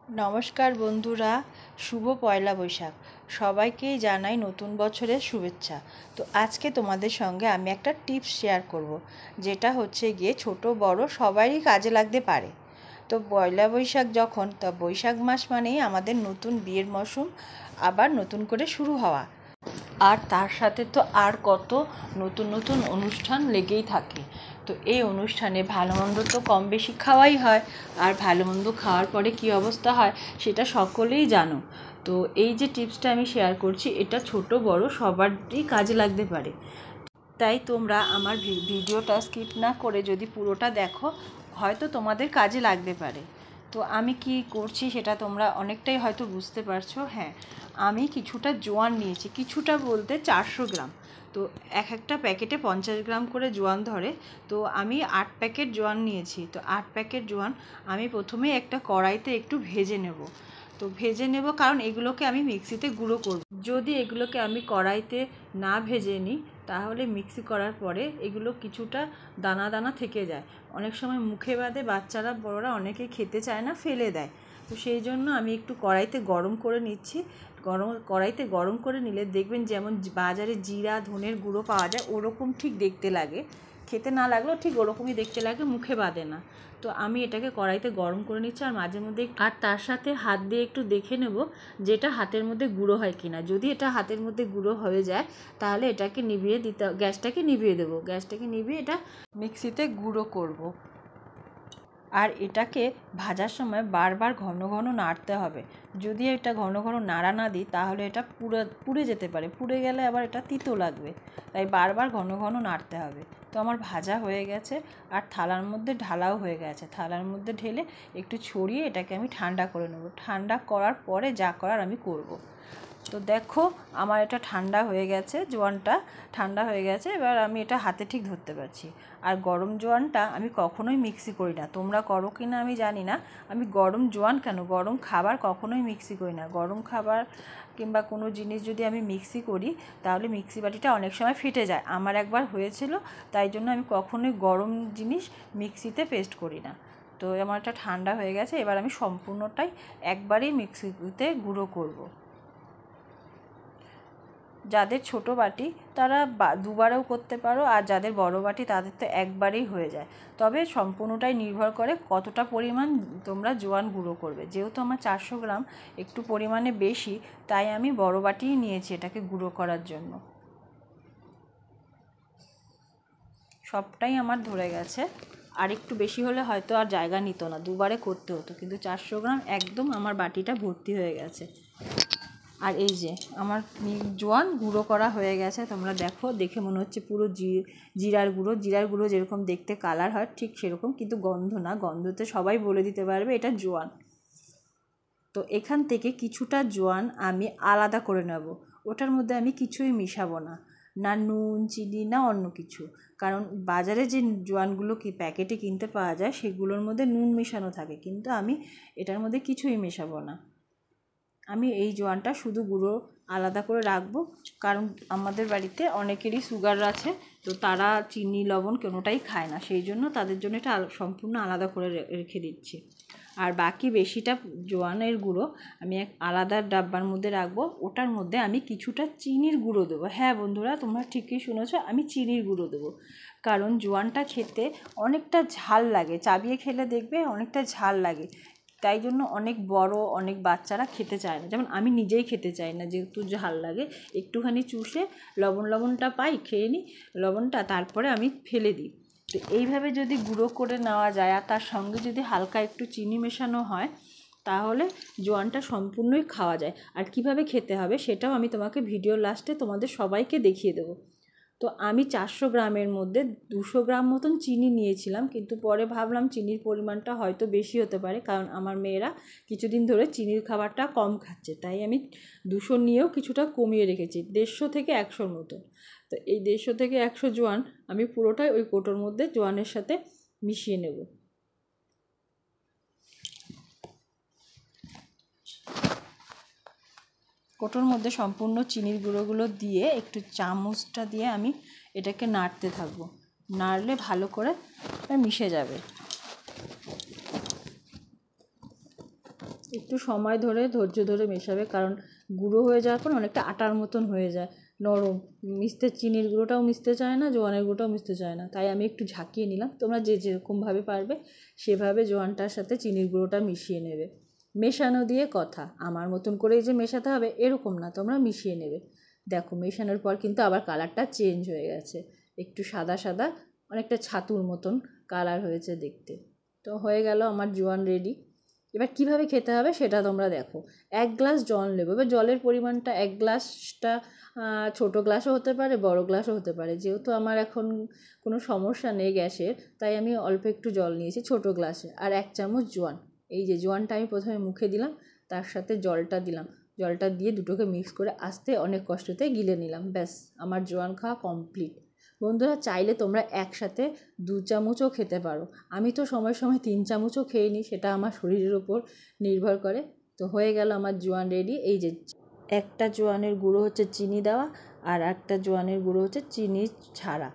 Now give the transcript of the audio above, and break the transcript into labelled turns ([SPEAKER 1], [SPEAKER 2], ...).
[SPEAKER 1] নমস্কার বন্ধুরা, শুভ পয়লা বৈশাখ। সবাইকেই জানাই নতুন বছরের শুভেচ্ছা। তো আজকে তোমাদের সঙ্গে আমি একটা টিপস শেয়ার করব, যেটা হচ্ছে গিয়ে ছোট বড় সবারই কাজে লাগতে পারে। তো পয়লা বৈশাখ যখন, তা বৈশাখ মাস মানেই আমাদের নতুন বিয়ের মৌসুম আবার নতুন করে শুরু হওয়া। আর তার সাথে তো আর কত নতুন নতুন অনুষ্ঠান লেগেই থাকে। তো এই অনুষ্ঠানে ভালো মন্দ তো কম বেশি খাওয়াই হয়, আর ভালো মন্দ খাওয়ার পরে কী অবস্থা হয় সেটা সকলেই জানো। তো এই যে টিপসটা আমি শেয়ার করছি, এটা ছোট বড় সবারই কাজে লাগতে পারে। তাই তোমরা আমার ভিডিওটা স্কিপ না করে যদি পুরোটা দেখো, হয়তো তোমাদের কাজে লাগতে পারে। তো আমি কি করছি সেটা তোমরা অনেকটাই হয়তো বুঝতে পারছো। হ্যাঁ, আমি কিছুটা জোয়ান নিয়েছি, কিছুটা বলতে 400 গ্রাম। তো একটা প্যাকেটে 50 গ্রাম করে জোয়ান ধরে। তো আমি 8 প্যাকেট জোয়ান নিয়েছি। তো 8 প্যাকেট জোয়ান আমি প্রথমেই একটা কড়াইতে একটু ভেজে নেব। তো ভেজে নেব কারণ এগুলোকে আমি মিক্সিতে গুঁড়ো করব। যদি এগুলোকে আমি কড়াইতে না ভেজে নিই, তাহলে মিক্সি করার পরে এগুলো কিছুটা দানা দানা থেকে যায়। অনেক সময় মুখে বাদে বাচ্চারা বড়রা অনেকেই খেতে চায় না, ফেলে দেয়। তো সেই জন্য আমি একটু কড়াইতে গরম করে নিচ্ছি। কড়াইতে গরম করে নিলে দেখবেন যেমন বাজারে জিরা ধনের গুঁড়ো পাওয়া যায়, ওরকম ঠিক দেখতে লাগে। খেতে না লাগলেও ঠিক ওরকমই দেখতে লাগে, মুখে বাঁধে না। তো আমি এটাকে কড়াইতে গরম করে নিচ্ছি, আর মাঝে মধ্যে আর তার সাথে হাত দিয়ে একটু দেখে নেব যেটা হাতের মধ্যে গুঁড়ো হয় কিনা। যদি এটা হাতের মধ্যে গুঁড়ো হয়ে যায়, তাহলে এটাকে নিভিয়ে দিতে, গ্যাসটাকে নিভিয়ে দেবো। গ্যাসটাকে নিভিয়ে এটা মিক্সিতে গুঁড়ো করব। আর এটাকে ভাজার সময় বারবার ঘন ঘন নাড়তে হবে। যদি এটা ঘন ঘন নাড়া না দিই, তাহলে এটা পুড়ে যেতে পারে। পুড়ে গেলে আবার এটা তিতো লাগবে। তাই বারবার ঘন ঘন নাড়তে হবে। তো আমার ভাজা হয়ে গেছে, আর থালার মধ্যে ঢালাও হয়ে গেছে। থালার মধ্যে ঢেলে একটু ছড়িয়ে এটাকে আমি ঠান্ডা করে নেব। ঠান্ডা করার পরে যা করার আমি করব। তো দেখো, আমার এটা ঠান্ডা হয়ে গেছে, জোয়ানটা ঠান্ডা হয়ে গেছে। এবার আমি এটা হাতে ঠিক ধরতে পারছি। আর গরম জোয়ানটা আমি কখনোই মিক্সি করি না। তোমরা করো কি না আমি জানি না। আমি গরম জোয়ান কেন, গরম খাবার কখনোই মিক্সি করি না। গরম খাবার কিংবা কোনো জিনিস যদি আমি মিক্সি করি, তাহলে মিক্সি বাটিটা অনেক সময় ফেটে যায়। আমার একবার হয়েছিল, তাই জন্য আমি কখনোই গরম জিনিস মিক্সিতে পেস্ট করি না। তো আমার এটা ঠান্ডা হয়ে গেছে। এবার আমি সম্পূর্ণটাই একবারেই মিক্সিতে গুঁড়ো করব। যাদের ছোট বাটি তারা দুবারেও করতে পারো, আর যাদের বড় বাটি তাদের তো একবারেই হয়ে যায়। তবে সম্পূর্ণটাই নির্ভর করে কতটা পরিমাণ তোমরা জোয়ান গুঁড়ো করবে। যেহেতু আমার 400 গ্রাম একটু পরিমাণে বেশি, তাই আমি বড় বাটিই নিয়েছি এটাকে গুঁড়ো করার জন্য। সবটাই আমার ধরে গেছে। আর একটু বেশি হলে হয়তো আর জায়গা নিত না, দুবারে করতে হতো, কিন্তু 400 গ্রাম একদম আমার বাটিটা ভর্তি হয়ে গেছে। আর এই যে আমার জোয়ান গুঁড়ো করা হয়ে গেছে। তোমরা দেখো, দেখে মনে হচ্ছে পুরো জিরার গুঁড়ো যেরকম দেখতে কালার হয় ঠিক সেরকম, কিন্তু গন্ধ না। গন্ধতে সবাই বলে দিতে পারবে এটা জোয়ান। তো এখান থেকে কিছুটা জোয়ান আমি আলাদা করে নেব। ওটার মধ্যে আমি কিছুই মিশাবো না, না নুন চিনি না অন্য কিছু। কারণ বাজারে যে জোয়ানগুলো প্যাকেটে কিনতে পাওয়া যায়, সেগুলোর মধ্যে নুন মেশানো থাকে, কিন্তু আমি এটার মধ্যে কিছুই মেশাবো না। আমি এই জোয়ানটা শুধু গুঁড়ো আলাদা করে রাখবো, কারণ আমাদের বাড়িতে অনেকেরই সুগার আছে। তো তারা চিনি লবণ কোনোটাই খায় না, সেই জন্য তাদের জন্য এটা সম্পূর্ণ আলাদা করে রেখে দিচ্ছি। আর বাকি বেশিটা জোয়ানের গুঁড়ো আমি এক আলাদা ডাব্বার মধ্যে রাখবো। ওটার মধ্যে আমি কিছুটা চিনির গুঁড়ো দেবো। হ্যাঁ বন্ধুরা, তোমরা ঠিকই শুনেছো, আমি চিনির গুঁড়ো দেবো। কারণ জোয়ানটা খেতে অনেকটা ঝাল লাগে, চাবিয়ে খেলে দেখবে অনেকটা ঝাল লাগে। তাই জন্য অনেক বাচ্চারা খেতে চায় না, যেমন আমি নিজেই খেতে চাই না, যেহেতু ঝাল লাগে। একটুখানি চুষে লবণটা পাই, খেয়ে নিই লবণটা, তারপরে আমি ফেলে দিই। তো এইভাবে যদি গুঁড়ো করে নেওয়া যায়, আর তার সঙ্গে যদি হালকা একটু চিনি মেশানো হয়, তাহলে জোয়ানটা সম্পূর্ণই খাওয়া যায়। আর কিভাবে খেতে হবে সেটাও আমি তোমাকে ভিডিও লাস্টে তোমাদের সবাইকে দেখিয়ে দেবো। তো আমি 400 গ্রামের মধ্যে 200 গ্রাম মতন চিনি নিয়েছিলাম, কিন্তু পরে ভাবলাম চিনির পরিমাণটা হয়তো বেশি হতে পারে, কারণ আমার মেয়েরা কিছুদিন ধরে চিনির খাবারটা কম খাচ্ছে। তাই আমি 200 নিয়েও কিছুটা কমিয়ে রেখেছি, 150 থেকে 100 মতো। তো এই 150 থেকে 100 জোয়ান আমি পুরোটাই ওই কোটোর মধ্যে জোয়ানের সাথে মিশিয়ে নেব। কোটোর মধ্যে সম্পূর্ণ চিনির গুঁড়োগুলো দিয়ে একটু চামচটা দিয়ে আমি এটাকে নাড়তে থাকবো। নাড়লে ভালো করে মিশে যাবে। একটু সময় ধরে ধৈর্য ধরে মেশাবে, কারণ গুঁড়ো হয়ে যাওয়ার পর অনেকটা আটার মতন হয়ে যায়, নরম, মিশতে চিনির গুঁড়োটাও মিশতে চায় না, জোয়ানের গুঁড়োটাও মিশতে চায় না। তাই আমি একটু ঝাঁকিয়ে নিলাম। তোমরা যে যেরকমভাবে পারবে সেভাবে জোয়ানটার সাথে চিনির গুঁড়োটা মিশিয়ে নেবে। মেশানো দিয়ে কথা, আমার মতন করেই যে মেশাতে হবে এরকম না, তোমরা মিশিয়ে নেবে। দেখো মেশানোর পর কিন্তু আবার কালারটা চেঞ্জ হয়ে গেছে, একটু সাদা সাদা, অনেকটা ছাতুর মতন কালার হয়েছে দেখতে। তো হয়ে গেল আমার জোয়ান রেডি। এবার কিভাবে খেতে হবে সেটা তোমরা দেখো। 1 গ্লাস জল নেবো। এবার জলের পরিমাণটা 1 গ্লাসটা ছোটো গ্লাসও হতে পারে, বড় গ্লাসও হতে পারে। যেহেতু আমার এখন কোনো সমস্যা নেই গ্যাসের, তাই আমি অল্প একটু জল নিয়েছি ছোটো গ্লাসে, আর 1 চামচ জোয়ান। এই যে জোয়ানটা আমি প্রথমে মুখে দিলাম, তার সাথে জলটা দিলাম, জলটা দিয়ে দুটোকে মিক্স করে আস্তে অনেক কষ্টতে গিলে নিলাম। ব্যাস, আমার জোয়ান খাওয়া কমপ্লিট। বন্ধুরা, চাইলে তোমরা একসাথে 2 চামচও খেতে পারো। আমি তো সময় সময় 3 চামচও খেয়ে নিই, সেটা আমার শরীরের ওপর নির্ভর করে। তো হয়ে গেল আমার জোয়ান রেডি। এই যে একটা জোয়ানের গুঁড়ো হচ্ছে চিনি দেওয়া, আর একটা জোয়ানের গুঁড়ো হচ্ছে চিনি ছাড়া।